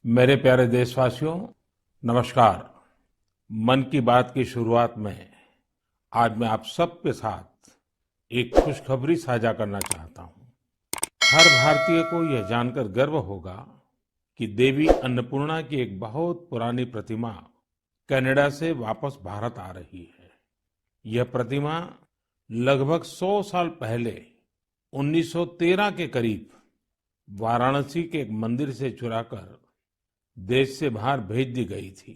मेरे प्यारे देशवासियों, नमस्कार। मन की बात की शुरुआत में आज मैं आप सबके साथ एक खुशखबरी साझा करना चाहता हूं। हर भारतीय को यह जानकर गर्व होगा कि देवी अन्नपूर्णा की एक बहुत पुरानी प्रतिमा कनाडा से वापस भारत आ रही है। यह प्रतिमा लगभग 100 साल पहले 1913 के करीब वाराणसी के एक मंदिर से चुराकर देश से बाहर भेज दी गई थी।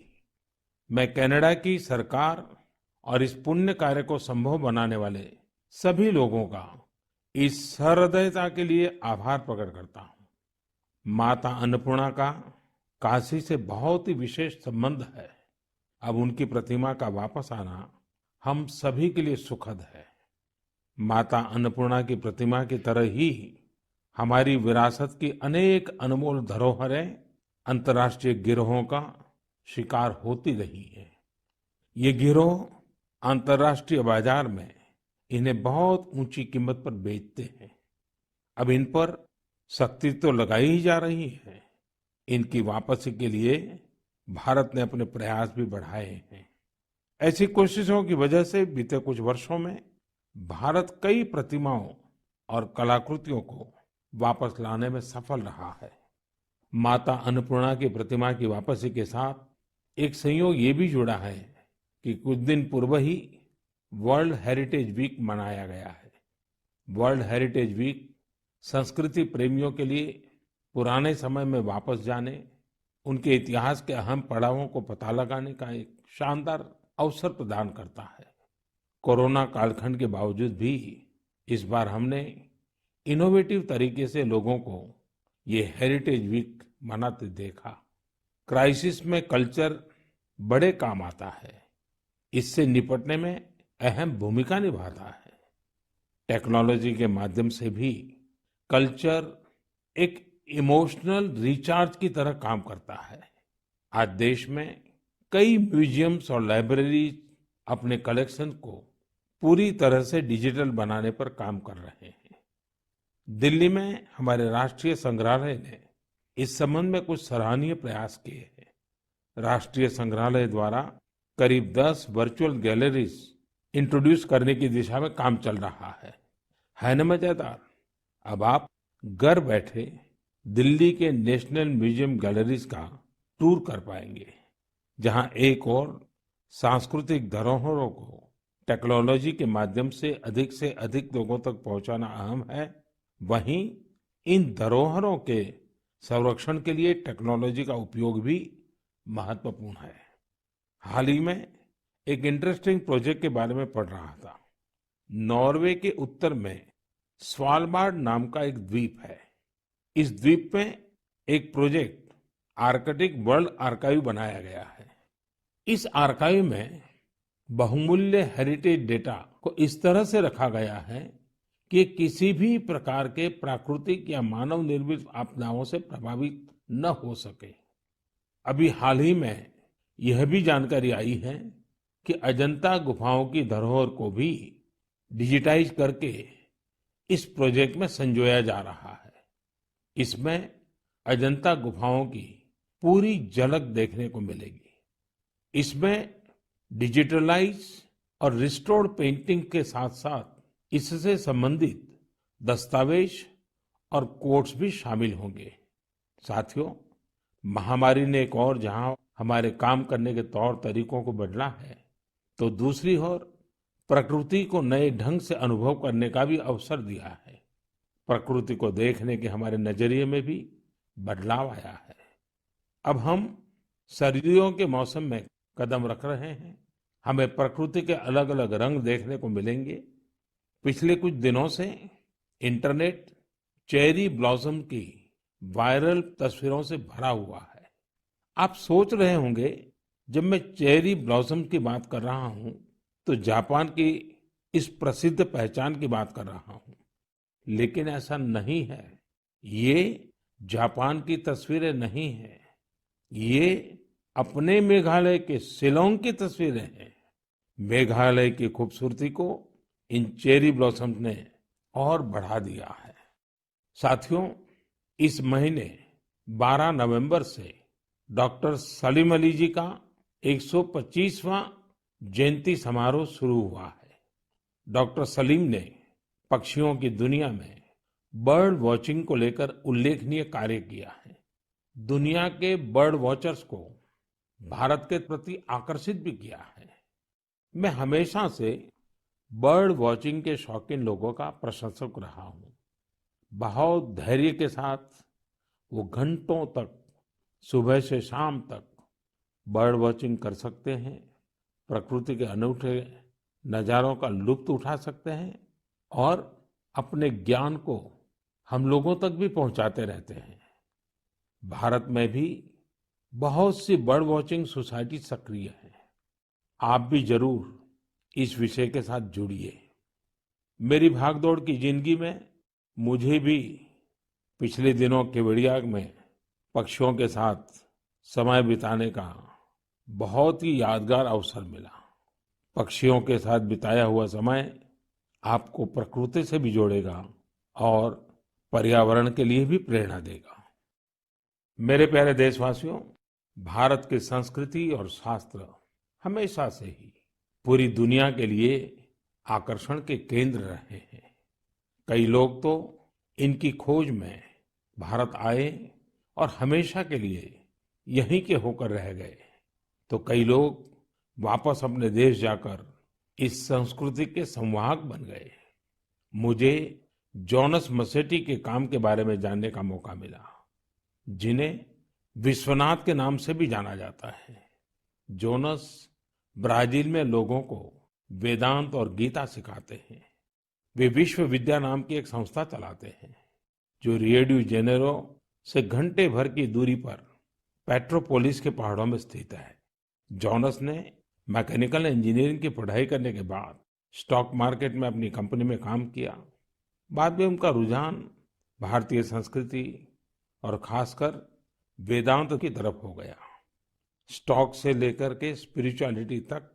मैं कनाडा की सरकार और इस पुण्य कार्य को संभव बनाने वाले सभी लोगों का इस सहृदयता के लिए आभार प्रकट करता हूँ। माता अन्नपूर्णा का काशी से बहुत ही विशेष संबंध है। अब उनकी प्रतिमा का वापस आना हम सभी के लिए सुखद है। माता अन्नपूर्णा की प्रतिमा की तरह ही हमारी विरासत की अनेक अनमोल धरोहरें अंतर्राष्ट्रीय गिरोहों का शिकार होती रही है। ये गिरोह अंतर्राष्ट्रीय बाजार में इन्हें बहुत ऊंची कीमत पर बेचते हैं। अब इन पर सख्ती तो लगाई ही जा रही है। इनकी वापसी के लिए भारत ने अपने प्रयास भी बढ़ाए हैं। ऐसी कोशिशों की वजह से बीते कुछ वर्षों में भारत कई प्रतिमाओं और कलाकृतियों को वापस लाने में सफल रहा है। माता अन्नपूर्णा की प्रतिमा की वापसी के साथ एक संयोग ये भी जुड़ा है कि कुछ दिन पूर्व ही वर्ल्ड हेरिटेज वीक मनाया गया है। वर्ल्ड हेरिटेज वीक संस्कृति प्रेमियों के लिए पुराने समय में वापस जाने, उनके इतिहास के अहम पड़ावों को पता लगाने का एक शानदार अवसर प्रदान करता है। कोरोना कालखंड के बावजूद भी इस बार हमने इनोवेटिव तरीके से लोगों को ये हेरिटेज वीक मनाते देखा। क्राइसिस में कल्चर बड़े काम आता है। इससे निपटने में अहम भूमिका निभाता है। टेक्नोलॉजी के माध्यम से भी कल्चर एक इमोशनल रिचार्ज की तरह काम करता है। आज देश में कई म्यूजियम्स और लाइब्रेरीज अपने कलेक्शन को पूरी तरह से डिजिटल बनाने पर काम कर रहे हैं। दिल्ली में हमारे राष्ट्रीय संग्रहालय ने इस संबंध में कुछ सराहनीय प्रयास किए हैं। राष्ट्रीय संग्रहालय द्वारा करीब 10 वर्चुअल गैलरीज इंट्रोड्यूस करने की दिशा में काम चल रहा है न मजेदार? अब आप घर बैठे दिल्ली के नेशनल म्यूजियम गैलरीज का टूर कर पाएंगे, जहां एक और सांस्कृतिक धरोहरों को टेक्नोलॉजी के माध्यम से अधिक लोगों तक पहुंचाना अहम है। वहीं इन धरोहरों के संरक्षण के लिए टेक्नोलॉजी का उपयोग भी महत्वपूर्ण है। हाल ही में एक इंटरेस्टिंग प्रोजेक्ट के बारे में पढ़ रहा था। नॉर्वे के उत्तर में स्वालबार्ड नाम का एक द्वीप है। इस द्वीप में एक प्रोजेक्ट आर्कटिक वर्ल्ड आर्काइव बनाया गया है। इस आर्काइव में बहुमूल्य हेरिटेज डेटा को इस तरह से रखा गया है कि किसी भी प्रकार के प्राकृतिक या मानव निर्मित आपदाओं से प्रभावित न हो सके। अभी हाल ही में यह भी जानकारी आई है कि अजंता गुफाओं की धरोहर को भी डिजिटाइज करके इस प्रोजेक्ट में संजोया जा रहा है। इसमें अजंता गुफाओं की पूरी झलक देखने को मिलेगी। इसमें डिजिटलाइज और रिस्टोर्ड पेंटिंग के साथ साथ इससे संबंधित दस्तावेज और कोट्स भी शामिल होंगे। साथियों, महामारी ने एक और जहां हमारे काम करने के तौर तरीकों को बदला है, तो दूसरी ओर प्रकृति को नए ढंग से अनुभव करने का भी अवसर दिया है। प्रकृति को देखने के हमारे नजरिए में भी बदलाव आया है। अब हम सर्दियों के मौसम में कदम रख रहे हैं। हमें प्रकृति के अलग अलग रंग देखने को मिलेंगे। पिछले कुछ दिनों से इंटरनेट चेरी ब्लॉसम की वायरल तस्वीरों से भरा हुआ है। आप सोच रहे होंगे, जब मैं चेरी ब्लॉसम की बात कर रहा हूं तो जापान की इस प्रसिद्ध पहचान की बात कर रहा हूं। लेकिन ऐसा नहीं है। ये जापान की तस्वीरें नहीं है। ये अपने मेघालय के शिलांग की तस्वीरें हैं। मेघालय की खूबसूरती को इन चेरी ब्लॉसम्स ने और बढ़ा दिया है। साथियों, इस महीने 12 नवंबर से डॉक्टर सलीम अली जी का 125वां जयंती समारोह शुरू हुआ है। डॉक्टर सलीम ने पक्षियों की दुनिया में बर्ड वॉचिंग को लेकर उल्लेखनीय कार्य किया है। दुनिया के बर्ड वॉचर्स को भारत के प्रति आकर्षित भी किया है। मैं हमेशा से बर्ड वॉचिंग के शौकीन लोगों का प्रशंसक रहा हूँ। बहुत धैर्य के साथ वो घंटों तक सुबह से शाम तक बर्ड वॉचिंग कर सकते हैं, प्रकृति के अनूठे नजारों का लुत्फ उठा सकते हैं और अपने ज्ञान को हम लोगों तक भी पहुंचाते रहते हैं। भारत में भी बहुत सी बर्ड वॉचिंग सोसाइटी सक्रिय है। आप भी जरूर इस विषय के साथ जुड़िए। मेरी भागदौड़ की जिंदगी में मुझे भी पिछले दिनों केवड़िया में पक्षियों के साथ समय बिताने का बहुत ही यादगार अवसर मिला। पक्षियों के साथ बिताया हुआ समय आपको प्रकृति से भी जोड़ेगा और पर्यावरण के लिए भी प्रेरणा देगा। मेरे प्यारे देशवासियों, भारत की संस्कृति और शास्त्र हमेशा से ही पूरी दुनिया के लिए आकर्षण के केंद्र रहे हैं। कई लोग तो इनकी खोज में भारत आए और हमेशा के लिए यहीं के होकर रह गए, तो कई लोग वापस अपने देश जाकर इस संस्कृति के संवाहक बन गए। मुझे जॉनस मसेट्टी के काम के बारे में जानने का मौका मिला, जिन्हें विश्वनाथ के नाम से भी जाना जाता है। जोनस ब्राजील में लोगों को वेदांत और गीता सिखाते हैं। वे विश्व विद्या नाम की एक संस्था चलाते हैं, जो रियो डी जेनेरो से घंटे भर की दूरी पर पेट्रोपोलिस के पहाड़ों में स्थित है। जॉनस ने मैकेनिकल इंजीनियरिंग की पढ़ाई करने के बाद स्टॉक मार्केट में अपनी कंपनी में काम किया। बाद में उनका रुझान भारतीय संस्कृति और खासकर वेदांत की तरफ हो गया। स्टॉक से लेकर के स्पिरिचुअलिटी तक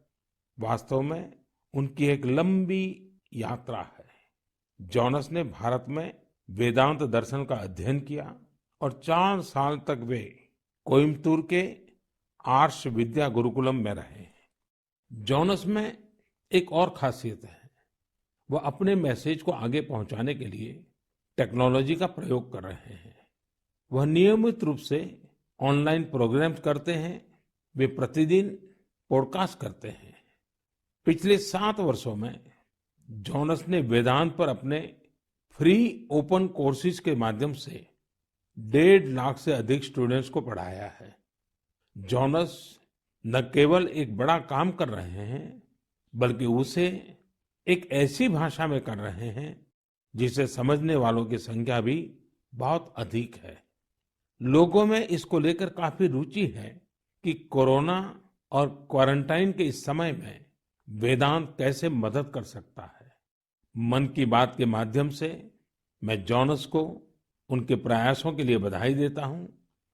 वास्तव में उनकी एक लंबी यात्रा है। जॉनस ने भारत में वेदांत दर्शन का अध्ययन किया और 4 साल तक वे कोयम्बतूर के आर्ष विद्या गुरुकुलम में रहे। जॉनस में एक और खासियत है, वह अपने मैसेज को आगे पहुंचाने के लिए टेक्नोलॉजी का प्रयोग कर रहे हैं। वह नियमित रूप से ऑनलाइन प्रोग्राम्स करते हैं। वे प्रतिदिन पॉडकास्ट करते हैं। पिछले 7 वर्षों में जॉनस ने वेदांत पर अपने फ्री ओपन कोर्सेज के माध्यम से 1.5 लाख से अधिक स्टूडेंट्स को पढ़ाया है। जॉनस न केवल एक बड़ा काम कर रहे हैं, बल्कि उसे एक ऐसी भाषा में कर रहे हैं जिसे समझने वालों की संख्या भी बहुत अधिक है। लोगों में इसको लेकर काफी रुचि है कि कोरोना और क्वारंटाइन के इस समय में वेदांत कैसे मदद कर सकता है। मन की बात के माध्यम से मैं जॉनस को उनके प्रयासों के लिए बधाई देता हूं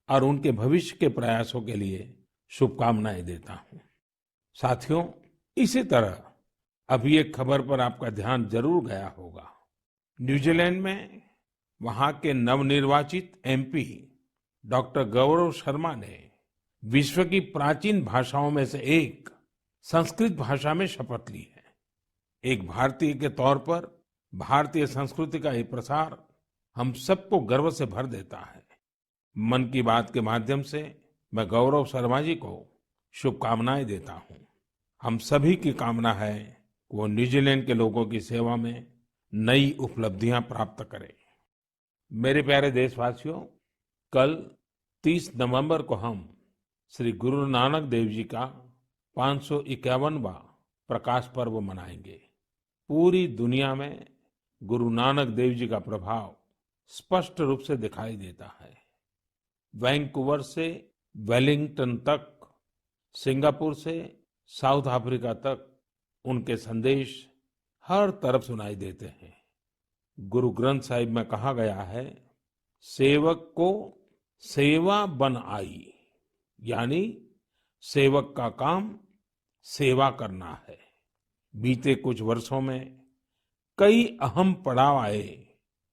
और उनके भविष्य के प्रयासों के लिए शुभकामनाएं देता हूं। साथियों, इसी तरह अभी एक खबर पर आपका ध्यान जरूर गया होगा। न्यूजीलैंड में वहां के नवनिर्वाचित एमपी डॉक्टर गौरव शर्मा ने विश्व की प्राचीन भाषाओं में से एक संस्कृत भाषा में शपथ ली है। एक भारतीय के तौर पर भारतीय संस्कृति का ये प्रसार हम सबको गर्व से भर देता है। मन की बात के माध्यम से मैं गौरव शर्मा जी को शुभकामनाएं देता हूं। हम सभी की कामना है कि वो न्यूजीलैंड के लोगों की सेवा में नई उपलब्धियां प्राप्त करें। मेरे प्यारे देशवासियों, कल 30 नवंबर को हम श्री गुरु नानक देव जी का 551वां प्रकाश पर्व मनाएंगे। पूरी दुनिया में गुरु नानक देव जी का प्रभाव स्पष्ट रूप से दिखाई देता है। वैंकूवर से वेलिंगटन तक, सिंगापुर से साउथ अफ्रीका तक उनके संदेश हर तरफ सुनाई देते हैं। गुरु ग्रंथ साहिब में कहा गया है, सेवक को सेवा बन आई, यानी सेवक का काम सेवा करना है। बीते कुछ वर्षों में कई अहम पड़ाव आए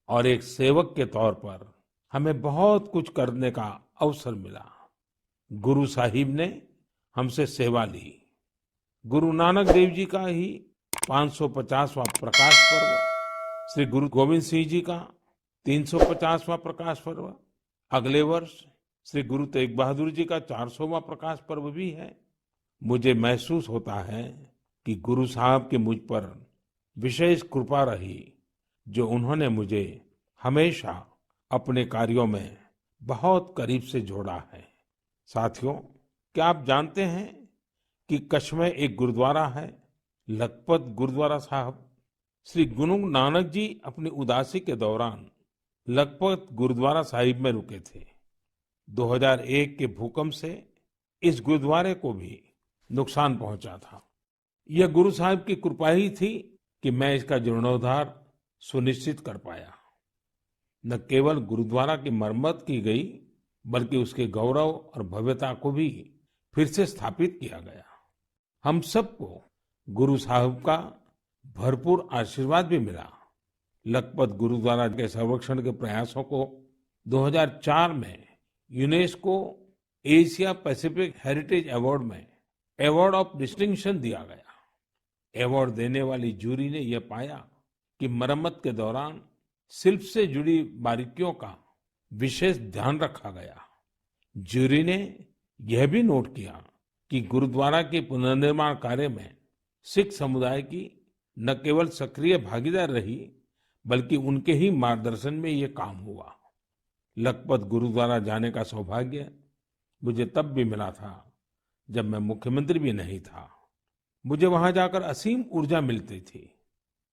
और एक सेवक के तौर पर हमें बहुत कुछ करने का अवसर मिला। गुरु साहिब ने हमसे सेवा ली। गुरु नानक देव जी का ही 550वां प्रकाश पर्व, श्री गुरु गोविंद सिंह जी का 350वां प्रकाश पर्व, अगले वर्ष श्री गुरु तेग बहादुर जी का 400वां प्रकाश पर्व भी है। मुझे महसूस होता है कि गुरु साहब की मुझ पर विशेष कृपा रही, जो उन्होंने मुझे हमेशा अपने कार्यों में बहुत करीब से जोड़ा है। साथियों, क्या आप जानते हैं कि कच्छ में एक गुरुद्वारा है, लखपत गुरुद्वारा साहब। श्री गुरु नानक जी अपनी उदासी के दौरान लखपत गुरुद्वारा साहिब में रुके थे। 2001 के भूकंप से इस गुरुद्वारे को भी नुकसान पहुंचा था। यह गुरु साहिब की कृपा ही थी कि मैं इसका जीर्णोद्धार सुनिश्चित कर पाया। न केवल गुरुद्वारा की मरम्मत की गई, बल्कि उसके गौरव और भव्यता को भी फिर से स्थापित किया गया। हम सबको गुरु साहिब का भरपूर आशीर्वाद भी मिला। लखपत गुरुद्वारा के संरक्षण के प्रयासों को 2004 में UNESCO Asia Pacific heritage award में अवार्ड ऑफ डिस्टिंक्शन दिया गया। अवार्ड देने वाली जूरी ने यह पाया कि मरम्मत के दौरान शिल्प से जुड़ी बारीकियों का विशेष ध्यान रखा गया। जूरी ने यह भी नोट किया कि गुरुद्वारा के पुनर्निर्माण कार्य में सिख समुदाय की न केवल सक्रिय भागीदार रही, बल्कि उनके ही मार्गदर्शन में ये काम हुआ। लखपत गुरुद्वारा जाने का सौभाग्य मुझे तब भी मिला था जब मैं मुख्यमंत्री भी नहीं था। मुझे वहां जाकर असीम ऊर्जा मिलती थी।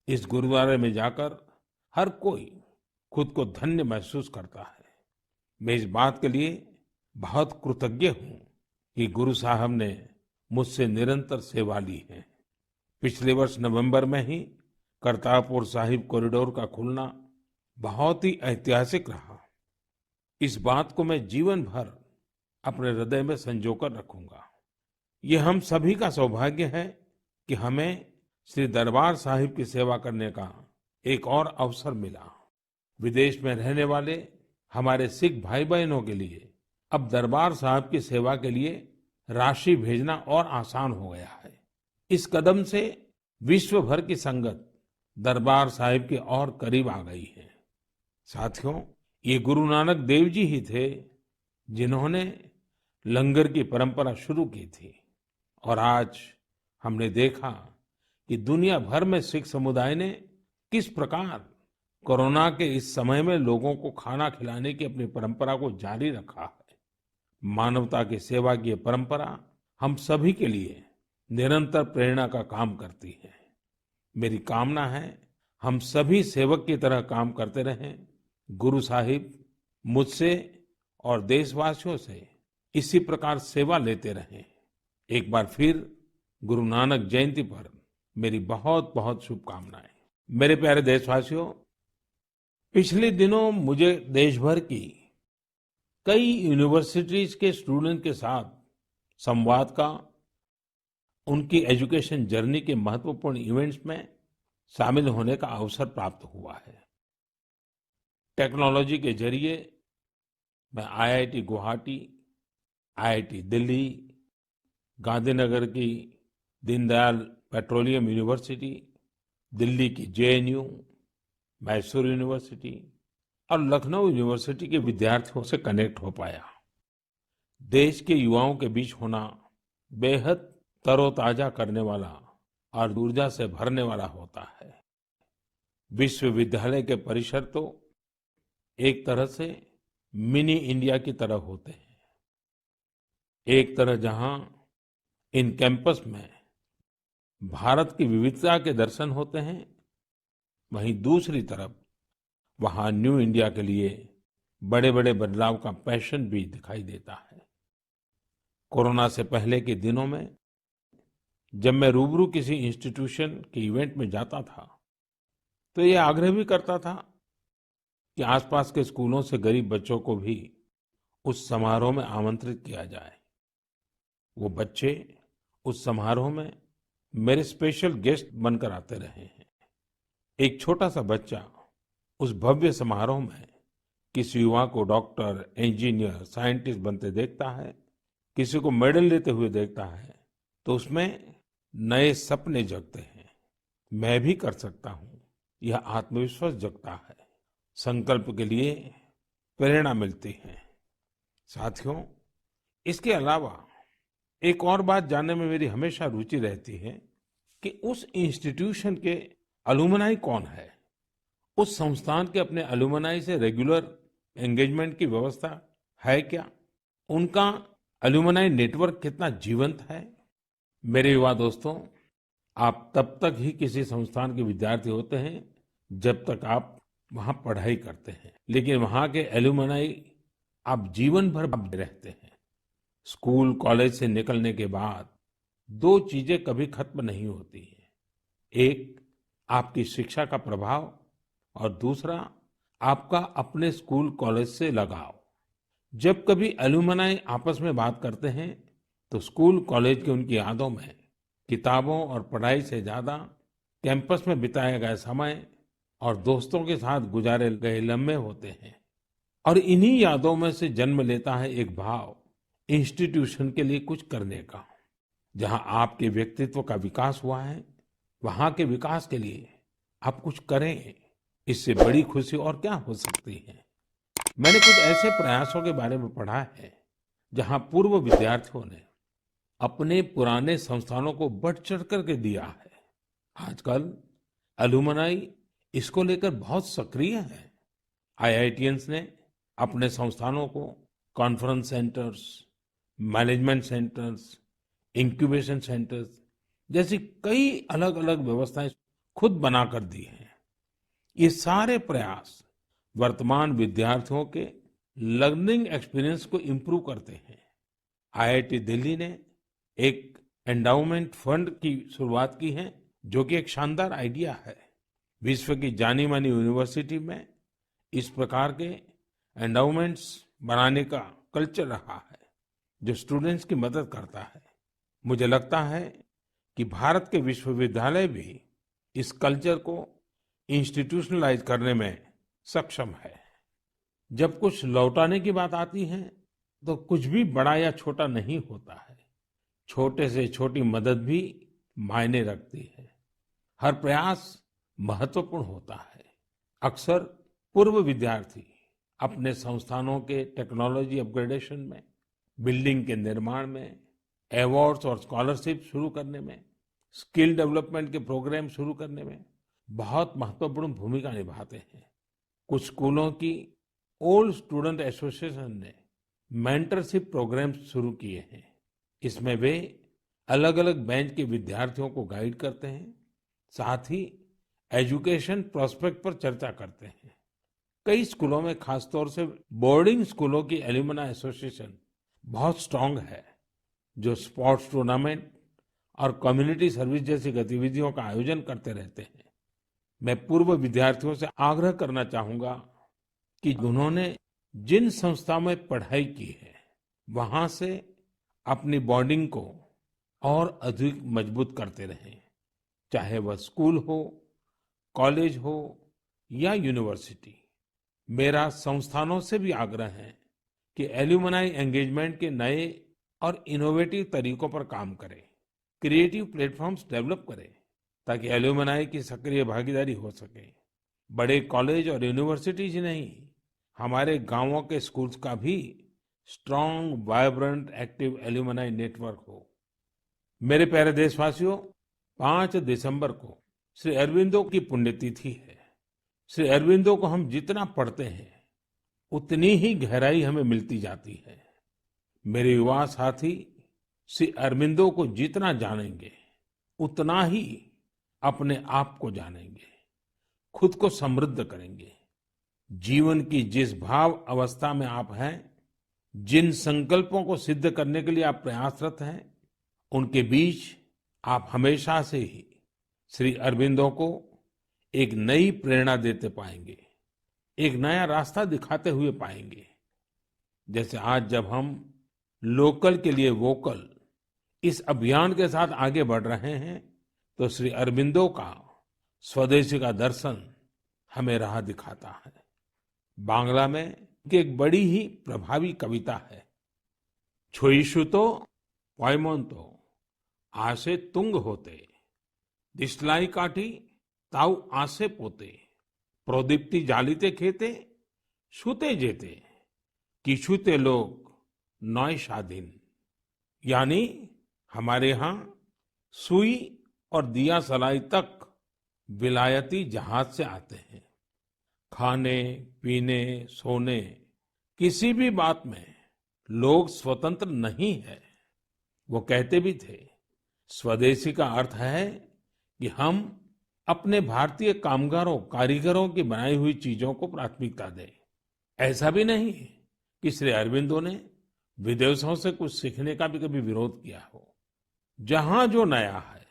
इस गुरुद्वारे में जाकर हर कोई खुद को धन्य महसूस करता है। मैं इस बात के लिए बहुत कृतज्ञ हूं कि गुरु साहब ने मुझसे निरंतर सेवा ली है। पिछले वर्ष नवंबर में ही करतारपुर साहिब कॉरिडोर का खुलना बहुत ही ऐतिहासिक रहा। इस बात को मैं जीवन भर अपने हृदय में संजोकर रखूंगा। ये हम सभी का सौभाग्य है कि हमें श्री दरबार साहिब की सेवा करने का एक और अवसर मिला। विदेश में रहने वाले हमारे सिख भाई बहनों के लिए अब दरबार साहिब की सेवा के लिए राशि भेजना और आसान हो गया है। इस कदम से विश्व भर की संगत दरबार साहिब के और करीब आ गई है। साथियों, ये गुरु नानक देव जी ही थे जिन्होंने लंगर की परंपरा शुरू की थी, और आज हमने देखा कि दुनिया भर में सिख समुदाय ने किस प्रकार कोरोना के इस समय में लोगों को खाना खिलाने की अपनी परंपरा को जारी रखा है। मानवता की सेवा की ये परंपरा हम सभी के लिए निरंतर प्रेरणा का काम करती है। मेरी कामना है हम सभी सेवक की तरह काम करते रहें। गुरु साहिब मुझसे और देशवासियों से इसी प्रकार सेवा लेते रहें। एक बार फिर गुरु नानक जयंती पर मेरी बहुत बहुत शुभकामनाएं। मेरे प्यारे देशवासियों, पिछले दिनों मुझे देश भर की कई यूनिवर्सिटीज के स्टूडेंट के साथ संवाद का, उनकी एजुकेशन जर्नी के महत्वपूर्ण इवेंट्स में शामिल होने का अवसर प्राप्त हुआ है। टेक्नोलॉजी के जरिए मैं आईआईटी गुवाहाटी, आईआईटी दिल्ली, गांधीनगर की दीनदयाल पेट्रोलियम यूनिवर्सिटी, दिल्ली की जेएनयू, मैसूर यूनिवर्सिटी और लखनऊ यूनिवर्सिटी के विद्यार्थियों से कनेक्ट हो पाया। देश के युवाओं के बीच होना बेहद तरोताजा करने वाला और ऊर्जा से भरने वाला होता है। विश्वविद्यालय के परिसर तो एक तरह से मिनी इंडिया की तरह होते हैं। एक तरह जहां इन कैंपस में भारत की विविधता के दर्शन होते हैं, वहीं दूसरी तरफ वहां न्यू इंडिया के लिए बड़े बड़े बदलाव का पैशन भी दिखाई देता है। कोरोना से पहले के दिनों में जब मैं रूबरू किसी इंस्टीट्यूशन के इवेंट में जाता था, तो ये आग्रह भी करता था कि आसपास के स्कूलों से गरीब बच्चों को भी उस समारोह में आमंत्रित किया जाए। वो बच्चे उस समारोह में मेरे स्पेशल गेस्ट बनकर आते रहे हैं। एक छोटा सा बच्चा उस भव्य समारोह में किसी युवा को डॉक्टर, इंजीनियर, साइंटिस्ट बनते देखता है किसी को मेडल लेते हुए देखता है तो उसमें नए सपने जगते हैं। मैं भी कर सकता हूँ, यह आत्मविश्वास जगता है। संकल्प के लिए प्रेरणा मिलती है। साथियों, इसके अलावा एक और बात जानने में मेरी हमेशा रुचि रहती है कि उस इंस्टीट्यूशन के अलुमनाई कौन है। उस संस्थान के अपने अलुमनाई से रेगुलर एंगेजमेंट की व्यवस्था है क्या? उनका अलुमनाई नेटवर्क कितना जीवंत है? मेरे युवा दोस्तों, आप तब तक ही किसी संस्थान के विद्यार्थी होते हैं जब तक आप वहां पढ़ाई करते हैं, लेकिन वहां के एलुमनाई आप जीवन भर आप रहते हैं। स्कूल कॉलेज से निकलने के बाद दो चीजें कभी खत्म नहीं होती हैं। एक, आपकी शिक्षा का प्रभाव, और दूसरा, आपका अपने स्कूल कॉलेज से लगाव। जब कभी एलुमनाई आपस में बात करते हैं तो स्कूल कॉलेज की उनकी यादों में किताबों और पढ़ाई से ज्यादा कैंपस में बिताया गया समय और दोस्तों के साथ गुजारे गए लम्हे होते हैं। और इन्हीं यादों में से जन्म लेता है एक भाव इंस्टीट्यूशन के लिए कुछ करने का। जहां आपके व्यक्तित्व का विकास हुआ है, वहां के विकास के लिए आप कुछ करें। इससे बड़ी खुशी और क्या हो सकती है? मैंने कुछ ऐसे प्रयासों के बारे में पढ़ा है जहां पूर्व विद्यार्थियों ने अपने पुराने संस्थानों को बढ़ चढ़ करके दिया है। आजकल अलुमनाई इसको लेकर बहुत सक्रिय है। आईआईटियंस ने अपने संस्थानों को conference centres, management centres, incubation centres जैसी कई अलग अलग व्यवस्थाएं खुद बनाकर दी हैं। ये सारे प्रयास वर्तमान विद्यार्थियों के लर्निंग एक्सपीरियंस को इम्प्रूव करते हैं। आईआईटी दिल्ली ने एक एंडाउमेंट फंड की शुरुआत की है, जो कि एक शानदार आइडिया है। विश्व की जानी मानी यूनिवर्सिटी में इस प्रकार के एंडाउमेंट्स बनाने का कल्चर रहा है, जो स्टूडेंट्स की मदद करता है। मुझे लगता है कि भारत के विश्वविद्यालय भी इस कल्चर को इंस्टीट्यूशनलाइज करने में सक्षम है। जब कुछ लौटाने की बात आती है तो कुछ भी बड़ा या छोटा नहीं होता है। छोटे से छोटी मदद भी मायने रखती है। हर प्रयास महत्वपूर्ण होता है। अक्सर पूर्व विद्यार्थी अपने संस्थानों के टेक्नोलॉजी अपग्रेडेशन में, बिल्डिंग के निर्माण में, अवार्ड्स और स्कॉलरशिप शुरू करने में, स्किल डेवलपमेंट के प्रोग्राम शुरू करने में बहुत महत्वपूर्ण भूमिका निभाते हैं। कुछ स्कूलों की ओल्ड स्टूडेंट एसोसिएशन ने मेंटरशिप प्रोग्राम शुरू किए हैं। इसमें वे अलग अलग बैच के विद्यार्थियों को गाइड करते हैं, साथ ही एजुकेशन प्रोस्पेक्ट पर चर्चा करते हैं। कई स्कूलों में, खासतौर से बोर्डिंग स्कूलों की एल्यूमनाई एसोसिएशन बहुत स्ट्रांग है, जो स्पोर्ट्स टूर्नामेंट और कम्युनिटी सर्विस जैसी गतिविधियों का आयोजन करते रहते हैं। मैं पूर्व विद्यार्थियों से आग्रह करना चाहूंगा कि उन्होंने जिन संस्था में पढ़ाई की है, वहां से अपनी बॉन्डिंग को और अधिक मजबूत करते रहें। चाहे वह स्कूल हो, कॉलेज हो या यूनिवर्सिटी। मेरा संस्थानों से भी आग्रह है कि एल्यूमनाई एंगेजमेंट के नए और इनोवेटिव तरीकों पर काम करें, क्रिएटिव प्लेटफॉर्म्स डेवलप करें, ताकि एल्यूमनाई की सक्रिय भागीदारी हो सके। बड़े कॉलेज और यूनिवर्सिटीज ही नहीं, हमारे गांवों के स्कूल्स का भी strong, vibrant, active alumni network हो। मेरे प्यारे देशवासियों, 5 दिसंबर को श्री अरबिंदो की पुण्यतिथि है। श्री अरबिंदो को हम जितना पढ़ते हैं, उतनी ही गहराई हमें मिलती जाती है। मेरे युवा साथी श्री अरबिंदो को जितना जानेंगे, उतना ही अपने आप को जानेंगे, खुद को समृद्ध करेंगे। जीवन की जिस भाव अवस्था में आप हैं, जिन संकल्पों को सिद्ध करने के लिए आप प्रयासरत हैं, उनके बीच आप हमेशा से ही श्री अरबिंदो को एक नई प्रेरणा देते पाएंगे, एक नया रास्ता दिखाते हुए पाएंगे। जैसे आज जब हम लोकल के लिए वोकल इस अभियान के साथ आगे बढ़ रहे हैं, तो श्री अरबिंदो का स्वदेशी का दर्शन हमें राह दिखाता है। बांग्ला में एक बड़ी ही प्रभावी कविता है, छोइशुतो पॉयमोन्तो आसे तुंग होते दिस्लाई काठी ताऊ आसे पोते प्रोदीप्ति जालिते खेते छूते जेते किछुते लोग नॉय शादीन। यानी हमारे यहाँ सुई और दिया सलाई तक विलायती जहाज से आते हैं। खाने पीने सोने किसी भी बात में लोग स्वतंत्र नहीं है। वो कहते भी थे स्वदेशी का अर्थ है कि हम अपने भारतीय कामगारों कारीगरों की बनाई हुई चीजों को प्राथमिकता दें। ऐसा भी नहीं कि श्री अरबिंदो ने विदेशों से कुछ सीखने का भी कभी विरोध किया हो। जहां जो नया है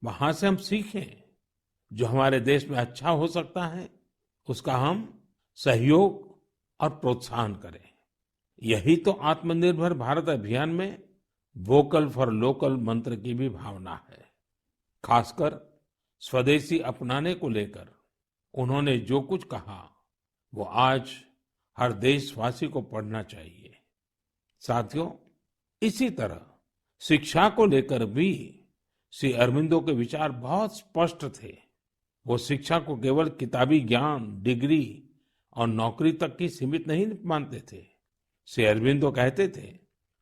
वहां से हम सीखें। जो हमारे देश में अच्छा हो सकता है उसका हम सहयोग और प्रोत्साहन करें। यही तो आत्मनिर्भर भारत अभियान में वोकल फॉर लोकल मंत्र की भी भावना है। खासकर स्वदेशी अपनाने को लेकर उन्होंने जो कुछ कहा वो आज हर देशवासी को पढ़ना चाहिए। साथियों, इसी तरह शिक्षा को लेकर भी श्री अरबिंदो के विचार बहुत स्पष्ट थे। वो शिक्षा को केवल किताबी ज्ञान डिग्री और नौकरी तक की सीमित नहीं मानते थे। श्री अरबिंदो कहते थे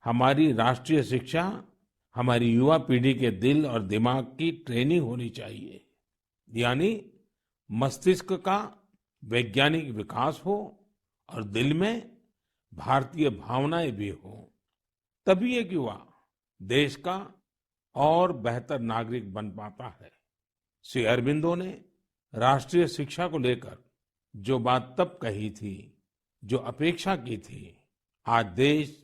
हमारी राष्ट्रीय शिक्षा हमारी युवा पीढ़ी के दिल और दिमाग की ट्रेनिंग होनी चाहिए। यानी मस्तिष्क का वैज्ञानिक विकास हो और दिल में भारतीय भावनाएं भी हो। तभी एक युवा देश का और बेहतर नागरिक बन पाता है। श्री अरबिंदो ने राष्ट्रीय शिक्षा को लेकर जो बात तब कही थी, जो अपेक्षा की थी, आज देश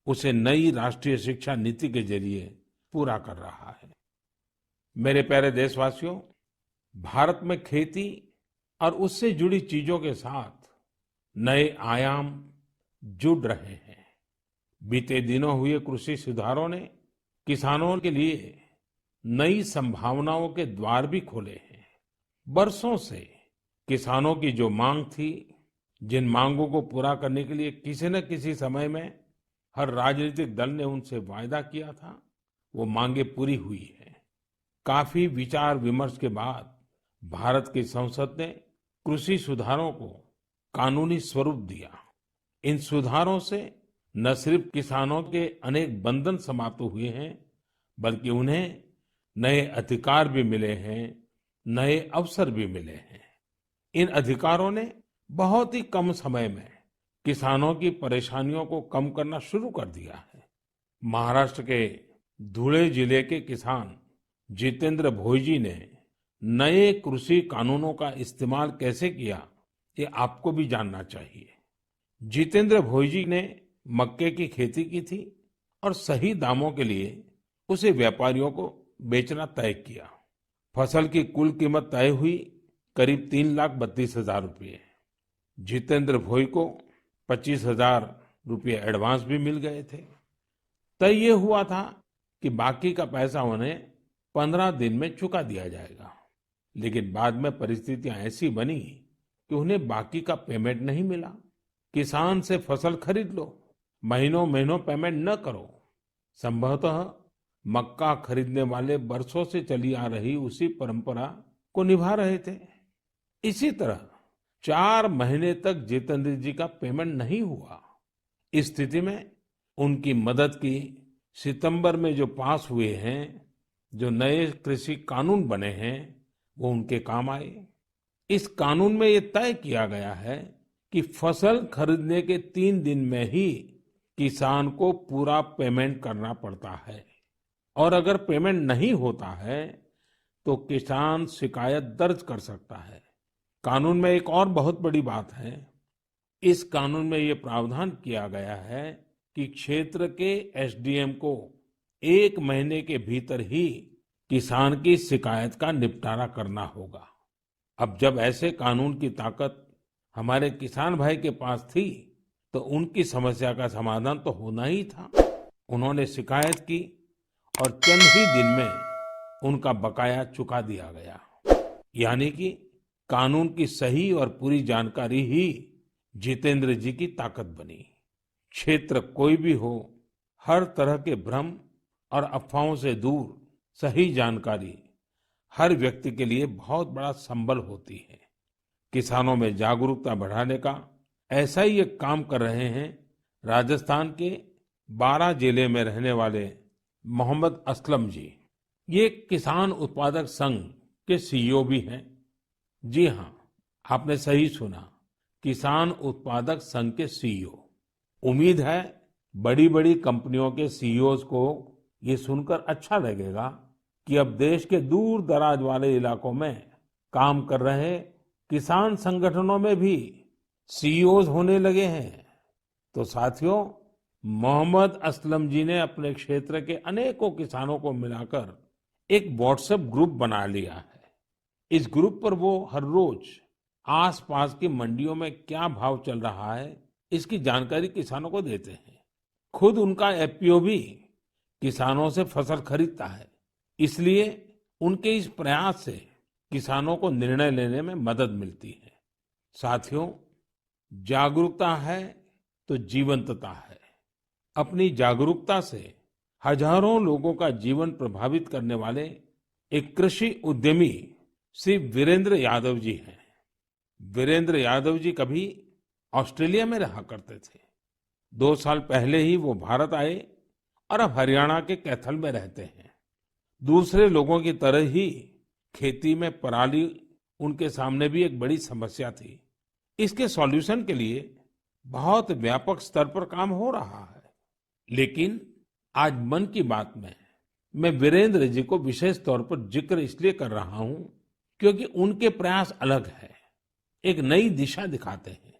उसे नई राष्ट्रीय शिक्षा नीति के जरिए पूरा कर रहा है। मेरे प्यारे देशवासियों, भारत में खेती और उससे जुड़ी चीजों के साथ नए आयाम जुड़ रहे हैं। बीते दिनों हुए कृषि सुधारों ने किसानों के लिए नई संभावनाओं के द्वार भी खोले हैं। बरसों से किसानों की जो मांग थी, जिन मांगों को पूरा करने के लिए किसी न किसी समय में हर राजनीतिक दल ने उनसे वायदा किया था, वो मांगे पूरी हुई है। काफी विचार विमर्श के बाद भारत की संसद ने कृषि सुधारों को कानूनी स्वरूप दिया। इन सुधारों से न सिर्फ किसानों के अनेक बंधन समाप्त हुए हैं, बल्कि उन्हें नए अधिकार भी मिले हैं, नए अवसर भी मिले हैं। इन अधिकारों ने बहुत ही कम समय में किसानों की परेशानियों को कम करना शुरू कर दिया है। महाराष्ट्र के धुले जिले के किसान जितेंद्र भोईजी ने नए कृषि कानूनों का इस्तेमाल कैसे किया, ये आपको भी जानना चाहिए। जितेंद्र भोईजी ने मक्के की खेती की थी और सही दामों के लिए उसे व्यापारियों को बेचना तय किया। फसल की कुल कीमत तय हुई करीब 3,32,000 रुपये। जितेंद्र भोई को 25,000 रुपये एडवांस भी मिल गए थे। तय ये हुआ था कि बाकी का पैसा उन्हें 15 दिन में चुका दिया जाएगा। लेकिन बाद में परिस्थितियां ऐसी बनी कि उन्हें बाकी का पेमेंट नहीं मिला। किसान से फसल खरीद लो, महीनों महीनों पेमेंट न करो। संभवतः मक्का खरीदने वाले बरसों से चली आ रही उसी परंपरा को निभा रहे थे। इसी तरह 4 महीने तक जितेंद्र जी का पेमेंट नहीं हुआ। इस स्थिति में उनकी मदद की सितंबर में जो पास हुए हैं, जो नए कृषि कानून बने हैं, वो उनके काम आए। इस कानून में ये तय किया गया है कि फसल खरीदने के 3 दिन में ही किसान को पूरा पेमेंट करना पड़ता है और अगर पेमेंट नहीं होता है तो किसान शिकायत दर्ज कर सकता है। कानून में एक और बहुत बड़ी बात है। इस कानून में ये प्रावधान किया गया है कि क्षेत्र के एसडीएम को 1 महीने के भीतर ही किसान की शिकायत का निपटारा करना होगा। अब जब ऐसे कानून की ताकत हमारे किसान भाई के पास थी तो उनकी समस्या का समाधान तो होना ही था। उन्होंने शिकायत की और चंद ही दिन में उनका बकाया चुका दिया गया। यानी कि कानून की सही और पूरी जानकारी ही जितेंद्र जी की ताकत बनी। क्षेत्र कोई भी हो, हर तरह के भ्रम और अफवाहों से दूर सही जानकारी हर व्यक्ति के लिए बहुत बड़ा संबल होती है। किसानों में जागरूकता बढ़ाने का ऐसा ही एक काम कर रहे हैं राजस्थान के बारां जिले में रहने वाले मोहम्मद असलम जी। ये किसान उत्पादक संघ के सीईओ भी हैं। जी हाँ, आपने सही सुना, किसान उत्पादक संघ के सीईओ। उम्मीद है बड़ी बड़ी कंपनियों के सीईओज को ये सुनकर अच्छा लगेगा कि अब देश के दूर दराज वाले इलाकों में काम कर रहे किसान संगठनों में भी सीईओज होने लगे हैं। तो साथियों, मोहम्मद असलम जी ने अपने क्षेत्र के अनेकों किसानों को मिलाकर एक व्हाट्सएप ग्रुप बना लिया है। इस ग्रुप पर वो हर रोज आसपास की मंडियों में क्या भाव चल रहा है, इसकी जानकारी किसानों को देते हैं। खुद उनका एफपीओ भी किसानों से फसल खरीदता है। इसलिए उनके इस प्रयास से किसानों को निर्णय लेने में मदद मिलती है। साथियों, जागरूकता है तो जीवंतता है। अपनी जागरूकता से हजारों लोगों का जीवन प्रभावित करने वाले एक कृषि उद्यमी श्री वीरेंद्र यादव जी हैं। वीरेंद्र यादव जी कभी ऑस्ट्रेलिया में रहा करते थे। 2 साल पहले ही वो भारत आए और अब हरियाणा के कैथल में रहते हैं। दूसरे लोगों की तरह ही खेती में पराली उनके सामने भी एक बड़ी समस्या थी। इसके सॉल्यूशन के लिए बहुत व्यापक स्तर पर काम हो रहा है। लेकिन आज मन की बात में मैं वीरेंद्र जी को विशेष तौर पर जिक्र इसलिए कर रहा हूं क्योंकि उनके प्रयास अलग है, एक नई दिशा दिखाते हैं।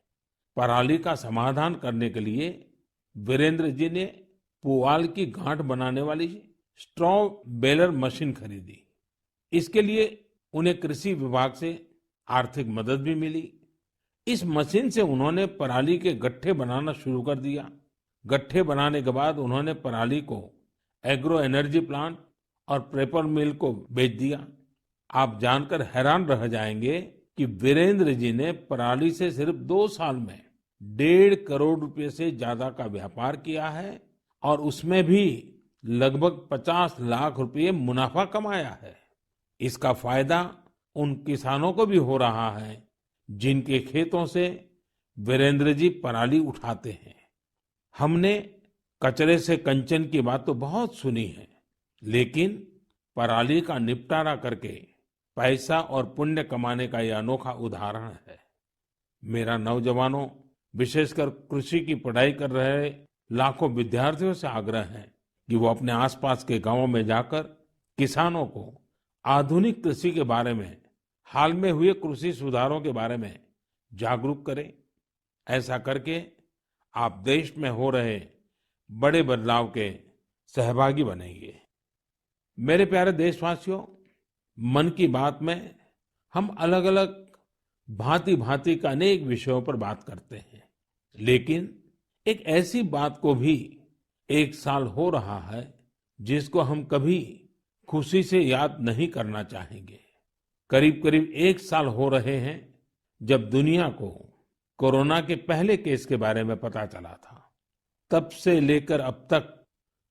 पराली का समाधान करने के लिए वीरेंद्र जी ने पुआल की गांठ बनाने वाली स्ट्रॉ बेलर मशीन खरीदी। इसके लिए उन्हें कृषि विभाग से आर्थिक मदद भी मिली। इस मशीन से उन्होंने पराली के गट्ठे बनाना शुरू कर दिया। गट्ठे बनाने के बाद उन्होंने पराली को एग्रो एनर्जी प्लांट और पेपर मिल को बेच दिया। आप जानकर हैरान रह जाएंगे कि वीरेंद्र जी ने पराली से सिर्फ 2 साल में 1.5 करोड़ रुपए से ज्यादा का व्यापार किया है और उसमें भी लगभग 50 लाख रुपए मुनाफा कमाया है। इसका फायदा उन किसानों को भी हो रहा है जिनके खेतों से वीरेंद्र जी पराली उठाते हैं। हमने कचरे से कंचन की बात तो बहुत सुनी है, लेकिन पराली का निपटारा करके पैसा और पुण्य कमाने का यह अनोखा उदाहरण है। मेरा नौजवानों, विशेषकर कृषि की पढ़ाई कर रहे लाखों विद्यार्थियों से आग्रह है कि वो अपने आसपास के गांवों में जाकर किसानों को आधुनिक कृषि के बारे में, हाल में हुए कृषि सुधारों के बारे में जागरूक करें। ऐसा करके आप देश में हो रहे बड़े बदलाव के सहभागी बनेंगे। मेरे प्यारे देशवासियों, मन की बात में हम अलग अलग भांति भांति के अनेक विषयों पर बात करते हैं, लेकिन एक ऐसी बात को भी 1 साल हो रहा है जिसको हम कभी खुशी से याद नहीं करना चाहेंगे। करीब करीब 1 साल हो रहे हैं जब दुनिया को कोरोना के पहले केस के बारे में पता चला था। तब से लेकर अब तक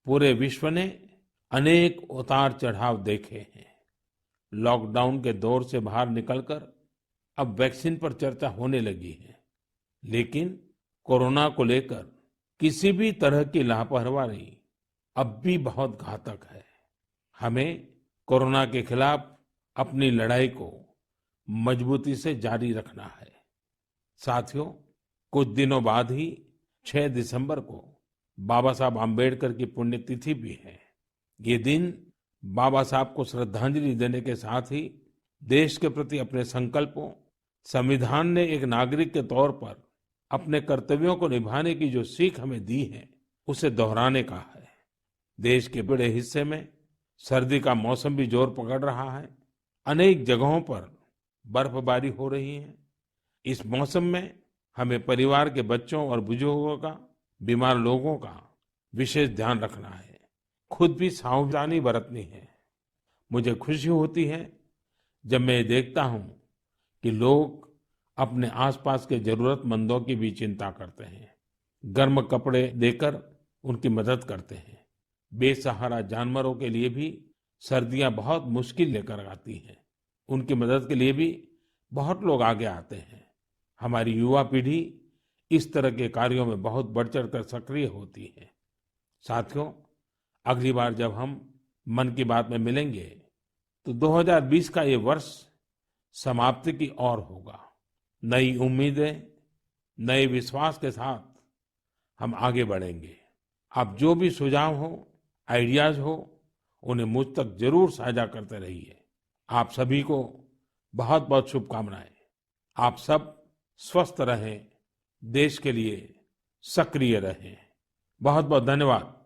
पूरे विश्व ने अनेक उतार चढ़ाव देखे हैं। लॉकडाउन के दौर से बाहर निकलकर अब वैक्सीन पर चर्चा होने लगी है, लेकिन कोरोना को लेकर किसी भी तरह की लापरवाही अब भी बहुत घातक है। हमें कोरोना के खिलाफ अपनी लड़ाई को मजबूती से जारी रखना है। साथियों, कुछ दिनों बाद ही 6 दिसंबर को बाबा साहब आम्बेडकर की पुण्यतिथि भी है। ये दिन बाबा साहब को श्रद्धांजलि देने के साथ ही देश के प्रति अपने संकल्पों, संविधान ने एक नागरिक के तौर पर अपने कर्तव्यों को निभाने की जो सीख हमें दी है, उसे दोहराने का है। देश के बड़े हिस्से में सर्दी का मौसम भी जोर पकड़ रहा है। अनेक जगहों पर बर्फबारी हो रही है। इस मौसम में हमें परिवार के बच्चों और बुजुर्गों का, बीमार लोगों का विशेष ध्यान रखना है। खुद भी सावधानी बरतनी है। मुझे खुशी होती है जब मैं ये देखता हूं कि लोग अपने आसपास के जरूरतमंदों की भी चिंता करते हैं। गर्म कपड़े देकर उनकी मदद करते हैं। बेसहारा जानवरों के लिए भी सर्दियां बहुत मुश्किल लेकर आती हैं। उनकी मदद के लिए भी बहुत लोग आगे आते हैं। हमारी युवा पीढ़ी इस तरह के कार्यों में बहुत बढ़ चढ़कर सक्रिय होती है। साथियों, अगली बार जब हम मन की बात में मिलेंगे तो 2020 का ये वर्ष समाप्ति की ओर होगा। नई उम्मीदें, नए विश्वास के साथ हम आगे बढ़ेंगे। आप जो भी सुझाव हो, आइडियाज हो, उन्हें मुझ तक जरूर साझा करते रहिए। आप सभी को बहुत बहुत शुभकामनाएं। आप सब स्वस्थ रहें, देश के लिए सक्रिय रहें। बहुत बहुत धन्यवाद।